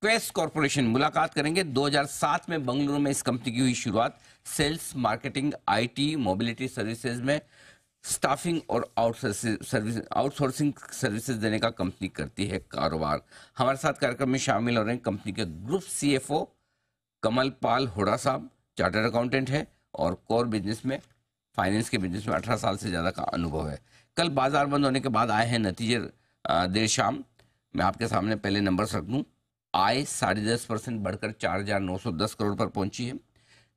Quest corporation मुलाकात करेंगे। 2007 में बंगलुरु में इस कंपनी की हुई शुरुआत। Sales, marketing, IT, mobility services में स्टाफिंग और आउटसोर्सिंग सर्विसेज देने का कंपनी करती है कारोबार। हमारे साथ कार्यक्रम में शामिल हो रहे हैं कंपनी के ग्रुप सीएफओ कमल पाल हुडा साहब। चार्टर्ड अकाउंटेंट है और कोर बिजनेस में, फाइनेंस के बिजनेस में 18 साल से ज़्यादा का अनुभव है। कल बाजार बंद होने के बाद आए हैं नतीजे देर शाम। मैं आपके सामने पहले नंबर्स रख दूँ। आय 10.5% बढ़कर 4,910 करोड़ पर पहुंची है।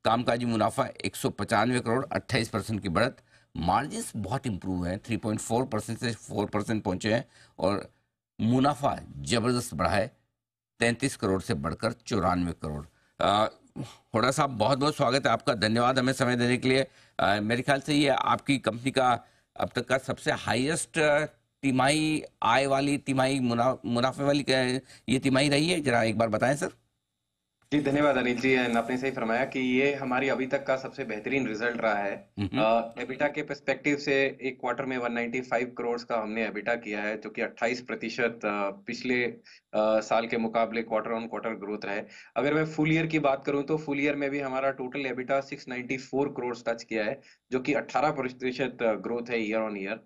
कामकाजी मुनाफा 195 करोड़, 28% की बढ़त। मार्जिन्स बहुत इंप्रूव है, 3.4% से 4% पहुंचे हैं और मुनाफा जबरदस्त बढ़ा है, 33 करोड़ से बढ़कर 94 करोड़। हुडा साहब, बहुत बहुत स्वागत है आपका। धन्यवाद हमें समय देने के लिए। मेरे ख्याल से ये आपकी कंपनी का अब तक का सबसे हाईएस्ट तिमाही आय वाली, तिमाही मुनाफे वाली ये तिमाही रही है। जरा एक बार बताएं सर। जी धन्यवाद अनिल जी। एंड आपने सही फरमाया कि ये हमारी अभी तक का सबसे बेहतरीन रिजल्ट रहा है। हम्म। एबिटा के पर्सपेक्टिव से एक क्वार्टर में 195 करोड़ का हमने एबिटा किया है, जो कि 28% पिछले साल के मुकाबले क्वार्टर ऑन क्वार्टर ग्रोथ रहा है। अगर मैं फुल ईयर की बात करूं तो फुल ईयर में भी हमारा टोटल एबिटा 694 करोड़ टच किया है, जो कि 18% ग्रोथ है ईयर ऑन ईयर।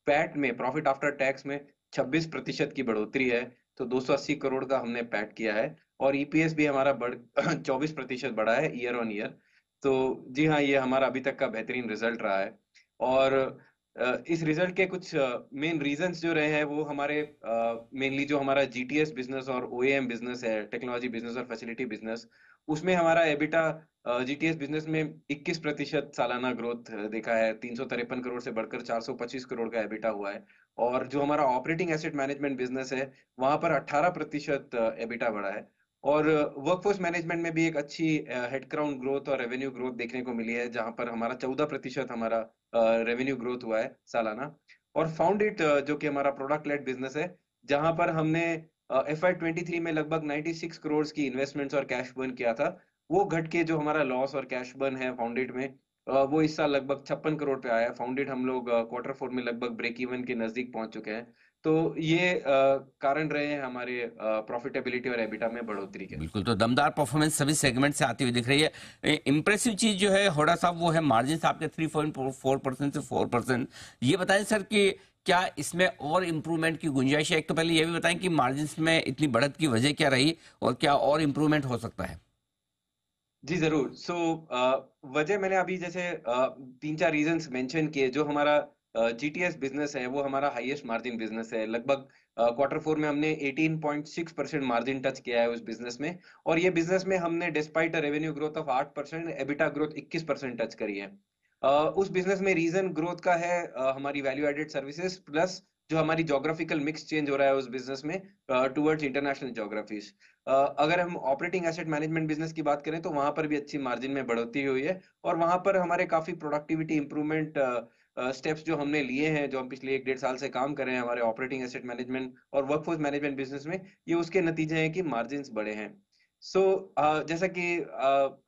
पैट में, प्रॉफिट आफ्टर टैक्स में 26% की बढ़ोतरी है, तो 280 करोड़ का हमने पैट किया है। और ईपीएस भी हमारा बढ़ 24% बढ़ा है ईयर ऑन ईयर। तो जी हाँ, ये हमारा अभी तक का बेहतरीन रिजल्ट रहा है। और इस रिजल्ट के कुछ मेन रीजंस जो रहे हैं वो हमारे मेनली जो हमारा जीटीएस बिजनेस और ओएएम बिजनेस है, टेक्नोलॉजी बिजनेस और फैसिलिटी बिजनेस, उसमें हमारा एबिटा जीटीएस बिजनेस में 21% सालाना ग्रोथ देखा है, 353 करोड़ से बढ़कर 425 करोड़ का एबिटा हुआ है। और जो हमारा ऑपरेटिंग एसेट मैनेजमेंट बिजनेस है, वहां पर 18% एबिटा बढ़ा है। और वर्कफोर्स मैनेजमेंट में भी एक अच्छी हेडकाउंट ग्रोथ और रेवेन्यू ग्रोथ देखने को मिली है, जहां पर हमारा 14% हमारा रेवेन्यू ग्रोथ हुआ है सालाना। और फाउंड इट, जो कि हमारा प्रोडक्ट लेड बिजनेस है, जहां पर हमने FY23 में लगभग 96 करोड़ की इन्वेस्टमेंट्स और कैश बर्न किया था, वो घट के जो हमारा लॉस और कैश बर्न है फाउंडेड में, वो इस साल लगभग 56 करोड़ पे आया है। फाउंडेड हम लोग क्वार्टर 4 में लगभग ब्रेक इवन के नजदीक पहुंच चुके हैं। तो ये कारण रहे हैं हमारे प्रॉफिटेबिलिटी और एबिटा में बढ़ोतरी के। बिल्कुल, तो दमदार परफॉर्मेंस सभी सेगमेंट से आती हुई दिख रही है। इंप्रेसिव चीज जो है होड़ा साहब, वो है मार्जिन आपके 3.4% से 4%। ये बताएं सर कि क्या इसमें और इम्प्रूवमेंट की गुंजाइश है? एक तो पहले ये भी बताएं कि मार्जिन में इतनी बढ़त की वजह क्या रही और क्या और इम्प्रूवमेंट हो सकता है? जी जरूर। वजह मैंने अभी जैसे तीन चार रीजंस मेंशन किए। जो हमारा जीटीएस बिजनेस है वो हमारा हाईएस्ट मार्जिन बिजनेस है। लगभग क्वार्टर 4 में हमने 18.6% मार्जिन टच किया है उस बिजनेस में। और ये बिजनेस में हमने despite revenue growth of 8%, EBITDA growth 21% touch करी है। उस बिजनेस में रीजन ग्रोथ का है हमारी वैल्यू एडेड सर्विसेज, प्लस जो हमारी जोग्राफिकल मिक्स चेंज हो रहा है उस बिजनेस में टुवर्ड्स इंटरनेशनल जोग्राफीज। अगर हम ऑपरेटिंग एसेट मैनेजमेंट बिजनेस की बात करें तो वहां पर भी अच्छी मार्जिन में बढ़ोतरी हुई है। और वहां पर हमारे काफी प्रोडक्टिविटी इंप्रूवमेंट स्टेप्स जो हमने लिए हैं, जो हम पिछले 1-1.5 साल से काम कर रहे हैं हमारे ऑपरेटिंग एसेट मैनेजमेंट और वर्कफोर्स मैनेजमेंट बिजनेस में, ये उसके नतीजे हैं कि मार्जिन बढ़े हैं। जैसा कि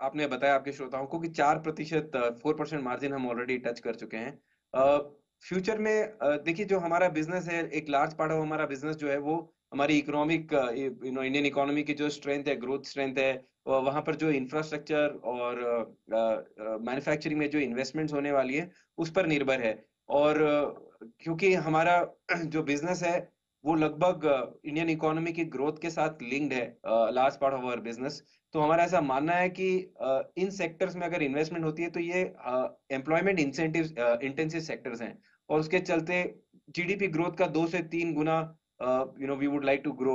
आपने बताया आपके श्रोताओं को कि 4%, 4% मार्जिन हम ऑलरेडी टच कर चुके हैं। फ्यूचर में देखिए, जो हमारा बिजनेस है, एक लार्ज पार्ट ऑफ हमारा बिजनेस जो है वो हमारी इकोनॉमिक, इंडियन इकोनॉमी की जो स्ट्रेंथ है, ग्रोथ स्ट्रेंथ है, वहां पर जो इंफ्रास्ट्रक्चर और मैन्युफैक्चरिंग में जो इन्वेस्टमेंट्स होने वाली है, उस पर निर्भर है। और क्योंकि हमारा जो बिजनेस है वो लगभग इंडियन इकोनॉमी की ग्रोथ के साथ लिंक्ड है, large part of our business, तो हमारा ऐसा मानना है कि इन सेक्टर्स में अगर इन्वेस्टमेंट होती है तो ये एम्प्लॉयमेंट इंसेंटिव इंटेंसिव सेक्टर्स हैं। और उसके चलते जीडीपी ग्रोथ का 2 से 3 गुना we would like to grow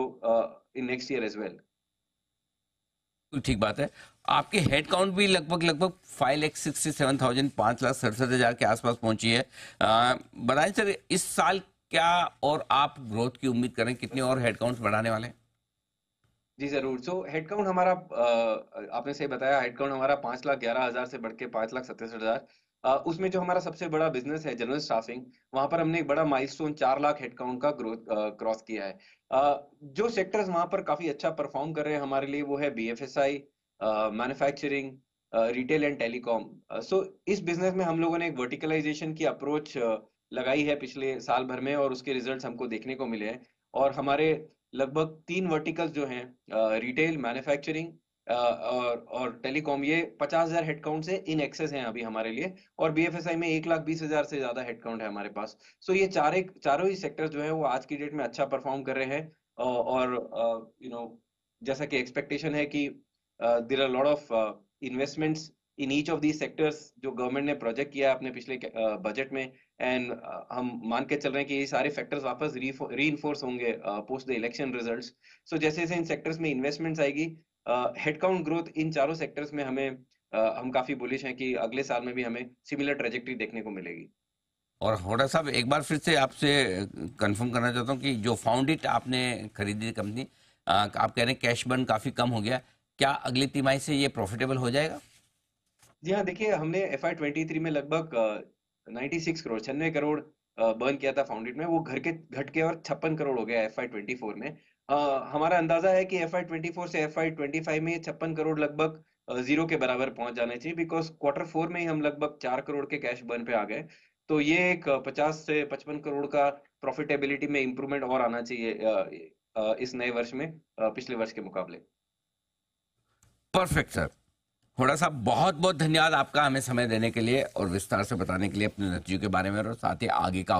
in next year as well. ठीक बात है। आपके हेड काउंट भी लगभग लगभग 5,67,000, 5,67,000 के आसपास पहुंची है। बताएं सर, इस साल क्या और आप ग्रोथ की उम्मीद करें? कितने और हेड काउंट बढ़ाने वाले हैं? जी जरूर। हेडकाउंट हमारा, आपने सही बताया, हेडकाउंट हमारा 5,11,000 से बढ़ के 5,67,000। उसमें जो हमारा सबसे बड़ा बिजनेस है जनरल स्टाफिंग, वहां पर हमने एक बड़ा माइलस्टोन 4 लाख हेडकाउंट का ग्रोथ क्रॉस किया है। जो सेक्टर्स वहां पर काफी अच्छा परफॉर्म कर रहे हैं हमारे लिए, वो है BFSI, manufacturing, retail and telecom. इस बिजनेस में हम लोगों ने एक वर्टिकलाइजेशन की अप्रोच लगाई है पिछले साल भर में, और उसके रिजल्ट्स हमको देखने को मिले हैं। और हमारे लगभग 3 वर्टिकल्स जो हैं रिटेल, मैन्युफैक्चरिंग और टेलीकॉम, ये 50,000 हेडकाउंट से इन एक्सेस हैं अभी हमारे लिए, और बीएफएसआई में 1,20,000 से ज़्यादा हेडकाउंट है हमारे पास। सो ये चारों ही सेक्टर्स जो हैं वो आज की डेट में अच्छा परफॉर्म कर रहे हैं। और जैसा कि एक्सपेक्टेशन है कि there are lot of investments in each of these sectors जो गवर्नमेंट ने प्रोजेक्ट किया है अपने पिछले बजट में। एंड हम मान के चल रहे हैं कि ये सारे फैक्टर्स वापस रीइंफोर्स होंगे पोस्ट द इलेक्शन रिजल्ट्स। सो जैसे जैसे इन सेक्टर्स में इन्वेस्टमेंट्स आएगी, हेडकाउंट ग्रोथ इन चारों सेक्टर्स में हम काफी बुलिश हैं कि अगले साल में भी हमें सिमिलर ट्रेजेक्टरी देखने को मिलेगी। और होड़ा साहब, एक बार फिर से आपसे कंफर्म करना चाहता हूँ कि जो फाउंडिट आपने खरीदी कंपनी, आप कह रहे हैं कैश बर्न काफी कम हो गया, क्या अगली तिमाही से ये प्रॉफिटेबल हो जाएगा? जी हाँ, देखिए हमने FY23 में लगभग 96 करोड़ 96 करोड़ बर्न किया था फाउंडेड में। वो घर के घट के और 56 करोड़ हो गया FY24 में। हमारा अंदाजा है कि FY24 से FY25 में ये 56 करोड़ लगभग जीरो के बराबर पहुंच जाने चाहिए, बिकॉज Q4 में ही हम लगभग 4 करोड़ के कैश बर्न पे आ गए। तो ये एक 50 से 55 करोड़ का प्रॉफिटेबिलिटी में इंप्रूवमेंट और आना चाहिए इस नए वर्ष में पिछले वर्ष के मुकाबले। Perfect sir. होड़ा साहब, बहुत बहुत धन्यवाद आपका हमें समय देने के लिए और विस्तार से बताने के लिए अपने नतीजों के बारे में और साथ ही आगे का